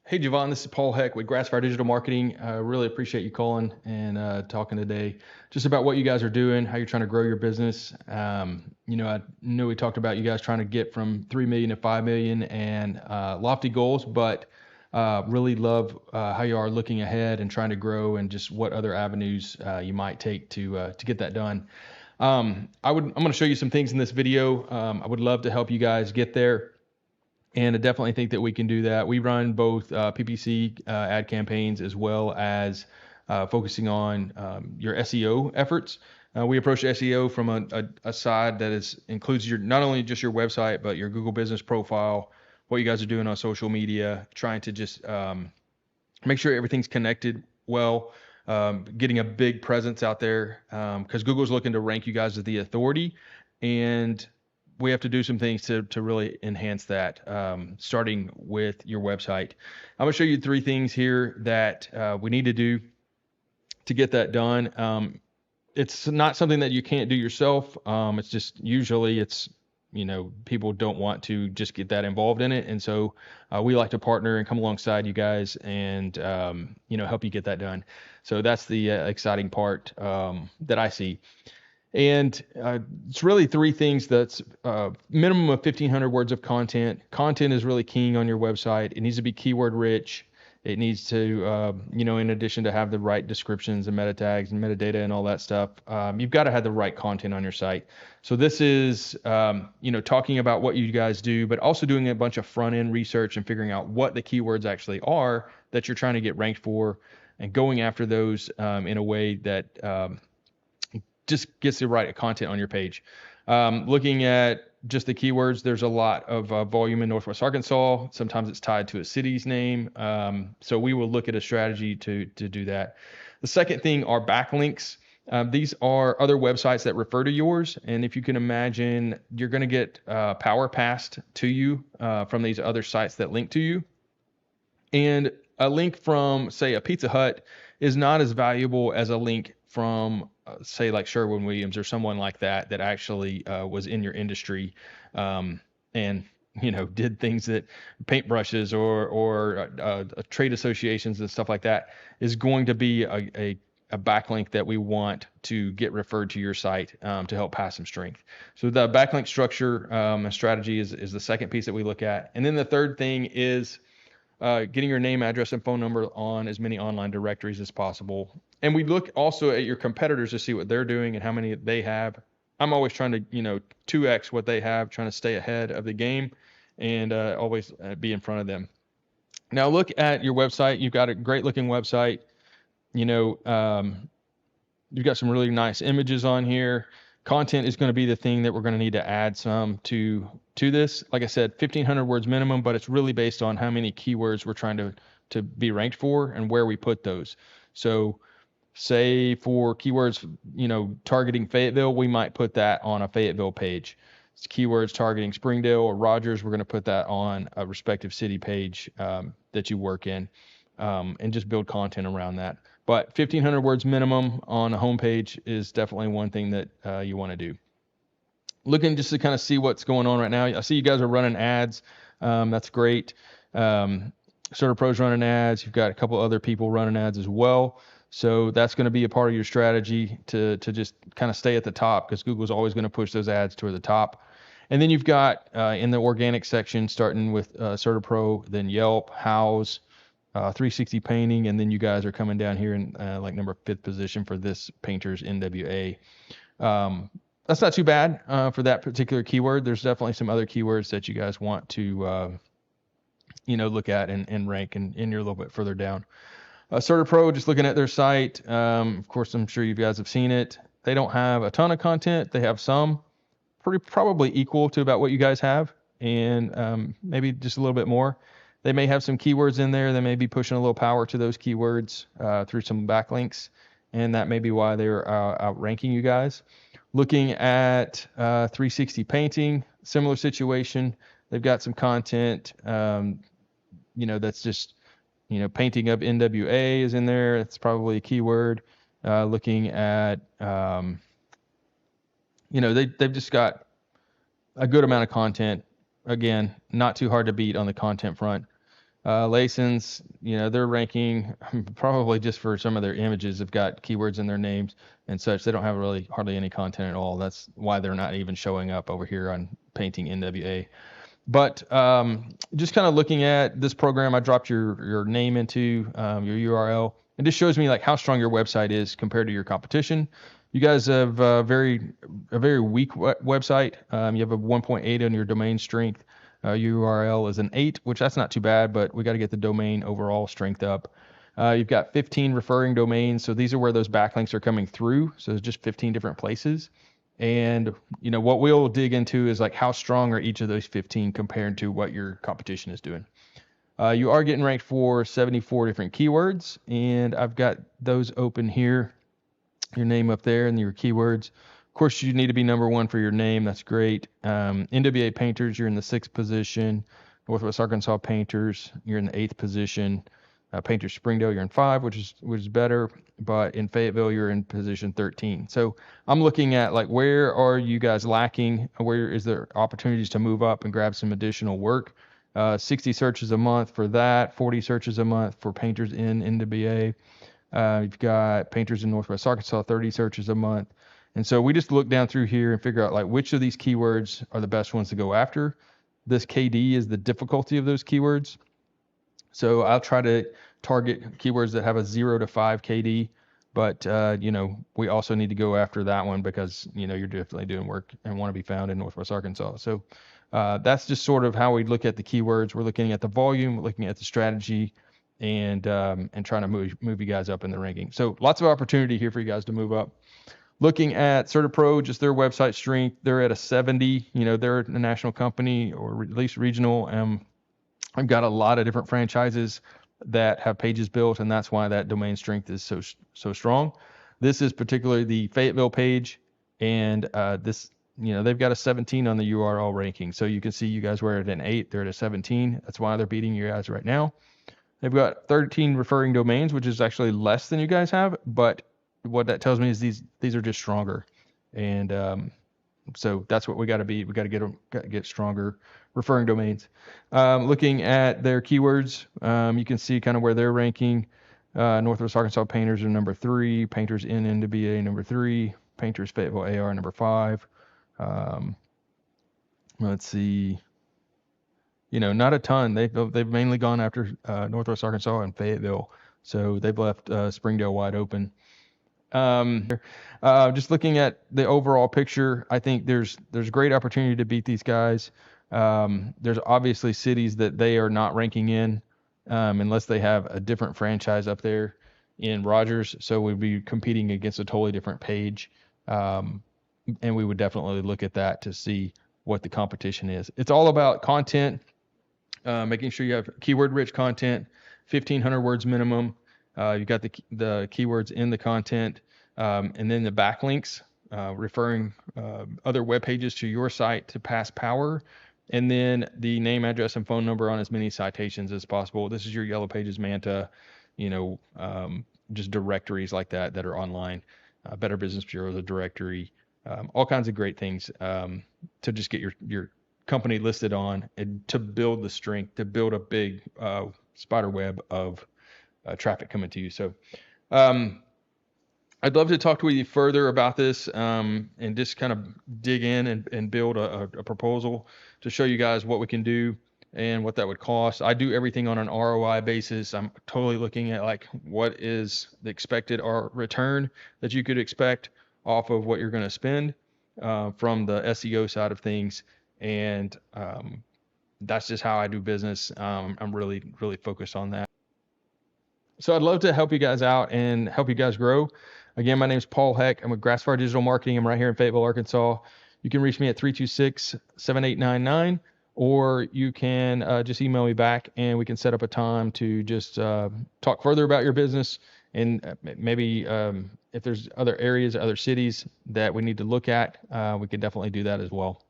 Hey, Javon, this is Paul Heck with Grassfire Digital Marketing. I really appreciate you calling and talking today just about what you guys are doing, how you're trying to grow your business. I know we talked about you guys trying to get from 3 million to 5 million and lofty goals, but really love how you are looking ahead and trying to grow and just what other avenues you might take to get that done. I'm going to show you some things in this video. I would love to help you guys get there. And I definitely think that we can do that. We run both PPC ad campaigns as well as focusing on your SEO efforts. We approach SEO from a side that includes your not only just your website, but your Google business profile, what you guys are doing on social media, trying to just make sure everything's connected well, getting a big presence out there because Google's looking to rank you guys as the authority. And we have to do some things to really enhance that, starting with your website. I'm going to show you 3 things here that we need to do to get that done. It's not something that you can't do yourself. It's just usually people don't want to just get that involved in it. And so we like to partner and come alongside you guys and, help you get that done. So that's the exciting part that I see. And it's really 3 things. That's minimum of 1,500 words of content. Content is really king on your website. It needs to be keyword rich. It needs to, in addition to have the right descriptions and meta tags and metadata and all that stuff, you've got to have the right content on your site. So this is, talking about what you guys do, but also doing a bunch of front end research and figuring out what the keywords actually are that you're trying to get ranked for and going after those in a way that just gets the right content on your page. Looking at just the keywords, there's a lot of volume in Northwest Arkansas. Sometimes it's tied to a city's name. So we will look at a strategy to do that. The second thing are backlinks. These are other websites that refer to yours. And if you can imagine, you're going to get power passed to you from these other sites that link to you. And a link from, say, a Pizza Hut is not as valuable as a link from, say, like Sherwin-Williams or someone like that actually was in your industry and, did things that paintbrushes or trade associations and stuff like that is going to be a backlink that we want to get referred to your site to help pass some strength. So the backlink structure and strategy is the second piece that we look at. And then the third thing is getting your name, address, and phone number on as many online directories as possible. And we look also at your competitors to see what they're doing and how many they have. I'm always trying to, 2x what they have, trying to stay ahead of the game and always be in front of them. Now look at your website. You've got a great looking website. You've got some really nice images on here. Content is going to be the thing that we're going to need to add some to this. Like I said, 1,500 words minimum, but it's really based on how many keywords we're trying to be ranked for and where we put those. So say for keywords, targeting Fayetteville, we might put that on a Fayetteville page. It's keywords targeting Springdale or Rogers, we're going to put that on a respective city page that you work in and just build content around that. But 1,500 words minimum on a homepage is definitely one thing that you want to do. Looking just to kind of see what's going on right now. I see you guys are running ads. That's great. CertaPro's running ads. You've got a couple other people running ads as well. So that's going to be a part of your strategy to just kind of stay at the top because Google's always going to push those ads toward the top. And then you've got in the organic section, starting with CertaPro, then Yelp, Houzz, 360 painting, and then you guys are coming down here in like number 5th position for this painter's NWA. That's not too bad for that particular keyword. There's definitely some other keywords that you guys want to look at and rank, and you're a little bit further down. CertaPro, just looking at their site, of course I'm sure you guys have seen it. They don't have a ton of content. They have some probably equal to about what you guys have, and maybe just a little bit more. They may have some keywords in there. They may be pushing a little power to those keywords through some backlinks, and that may be why they're outranking you guys. Looking at 360 painting, similar situation. They've got some content, that's just, painting up NWA is in there. It's probably a keyword. Looking at, they've just got a good amount of content. Again, not too hard to beat on the content front. Lasons, they're ranking probably just for some of their images have got keywords in their names and such. They don't have really hardly any content at all. That's why they're not even showing up over here on Painting NWA. But just kind of looking at this program, I dropped your name into your URL. It just shows me like how strong your website is compared to your competition. You guys have a very weak website. You have a 1.8 on your domain strength. URL is an 8, which that's not too bad, but we got to get the domain overall strength up. You've got 15 referring domains, so these are where those backlinks are coming through. So it's just 15 different places. And what we'll dig into is like how strong are each of those 15 compared to what your competition is doing. You are getting ranked for 74 different keywords, and I've got those open here. Your name up there and your keywords. Of course, you need to be number 1 for your name. That's great. NWA Painters, you're in the 6th position. Northwest Arkansas Painters, you're in the 8th position. Painters Springdale, you're in 5, which is better. But in Fayetteville, you're in position 13. So I'm looking at like where are you guys lacking? Where is there opportunities to move up and grab some additional work? 60 searches a month for that. 40 searches a month for Painters in NWA. You've got Painters in Northwest Arkansas, 30 searches a month. And so we just look down through here and figure out like which of these keywords are the best ones to go after. This KD is the difficulty of those keywords. So I'll try to target keywords that have a 0 to 5 KD, but we also need to go after that one because you're definitely doing work and want to be found in Northwest Arkansas. So that's just sort of how we look at the keywords. We're looking at the volume, looking at the strategy, and trying to move you guys up in the ranking. So lots of opportunity here for you guys to move up. Looking at CertaPro, just their website strength, they're at a 70. They're a national company or at least regional. I've got a lot of different franchises that have pages built, and that's why that domain strength is so strong. This is particularly the Fayetteville page, and this, they've got a 17 on the URL ranking. So you can see you guys were at an 8, they're at a 17. That's why they're beating you guys right now. They've got 13 referring domains, which is actually less than you guys have, but what that tells me is these are just stronger, and so that's what we got to be. We got to get stronger referring domains. Looking at their keywords, you can see kind of where they're ranking. Northwest Arkansas Painters are number 3, Painters in NWA number 3, Painters Fayetteville AR number 5. Let's see. Not a ton. They've mainly gone after Northwest Arkansas and Fayetteville, so they've left Springdale wide open. Just looking at the overall picture, I think there's great opportunity to beat these guys. There's obviously cities that they are not ranking in unless they have a different franchise up there in Rogers. So we'd be competing against a totally different page. And we would definitely look at that to see what the competition is. It's all about content, making sure you have keyword-rich content, 1,500 words minimum. You've got the keywords in the content, and then the backlinks, referring other web pages to your site to pass power, and then the name, address, and phone number on as many citations as possible. This is your Yellow Pages, Manta, just directories like that are online. Better Business Bureau, the directory, all kinds of great things to just get your company listed on and to build the strength, to build a big spider web of traffic coming to you. So I'd love to talk with you further about this and just kind of dig in and build a proposal to show you guys what we can do and what that would cost. I do everything on an ROI basis. I'm totally looking at like what is the expected return that you could expect off of what you're going to spend from the SEO side of things. And that's just how I do business. I'm really, really focused on that. So I'd love to help you guys out and help you guys grow. Again, my name is Paul Heck. I'm with Grassfire Digital Marketing. I'm right here in Fayetteville, Arkansas. You can reach me at 326-7899, or you can just email me back and we can set up a time to just talk further about your business. And maybe if there's other areas, other cities that we need to look at, we can definitely do that as well.